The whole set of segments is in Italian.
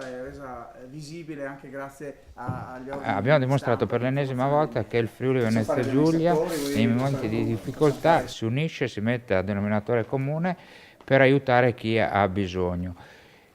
e resa visibile anche grazie agli organi Abbiamo di dimostrato stampa, per di l'ennesima informazione volta che il Friuli Venezia fare gli Giulia amministratori, nei voi momenti di possiamo difficoltà fare. si unisce, si mette a denominatore comune per aiutare chi ha bisogno.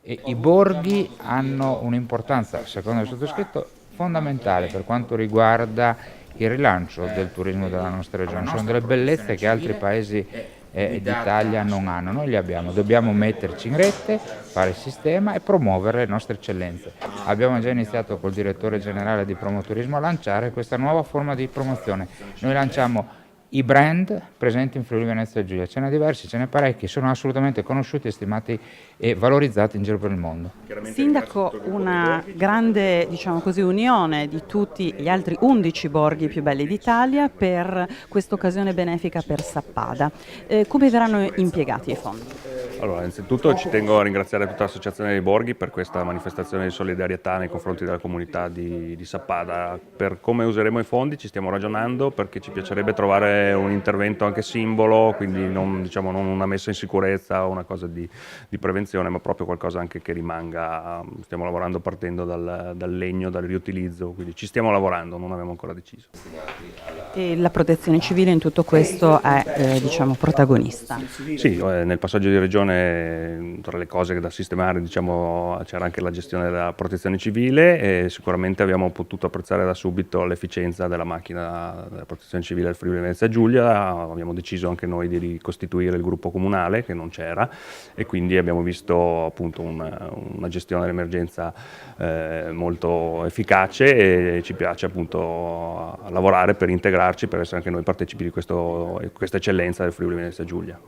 E i borghi hanno un'importanza, secondo il sottoscritto, fondamentale per quanto riguarda il rilancio del turismo della nostra regione. Sono delle bellezze che altri paesi d'Italia non hanno, noi li abbiamo, dobbiamo metterci in rete, fare il sistema e promuovere le nostre eccellenze. Abbiamo già iniziato col direttore generale di Promoturismo a lanciare questa nuova forma di promozione. Noi lanciamo i brand presenti in Friuli Venezia Giulia, ce n'è diversi, ce n'è parecchi, sono assolutamente conosciuti, stimati e valorizzati in giro per il mondo. Sindaco, una grande, diciamo così, unione di tutti gli altri 11 borghi più belli d'Italia per questa occasione benefica per Sappada. Come verranno impiegati i fondi? Allora, innanzitutto ci tengo a ringraziare tutta l'Associazione dei Borghi per questa manifestazione di solidarietà nei confronti della comunità di Sappada. Per come useremo i fondi ci stiamo ragionando, perché ci piacerebbe trovare un intervento anche simbolo, quindi non, diciamo, non una messa in sicurezza o una cosa di prevenzione, ma proprio qualcosa anche che rimanga. Stiamo lavorando partendo dal legno, dal riutilizzo, quindi ci stiamo lavorando, non abbiamo ancora deciso. E la protezione civile in tutto questo è diciamo, protagonista. Sì, nel passaggio di regione tra le cose da sistemare, diciamo, c'era anche la gestione della protezione civile e sicuramente abbiamo potuto apprezzare da subito l'efficienza della macchina della protezione civile del Friuli Venezia Giulia. Abbiamo deciso anche noi di ricostituire il gruppo comunale che non c'era e quindi abbiamo visto appunto una gestione dell'emergenza molto efficace e ci piace appunto lavorare per integrarci, per essere anche noi partecipi di questa eccellenza del Friuli Venezia Giulia.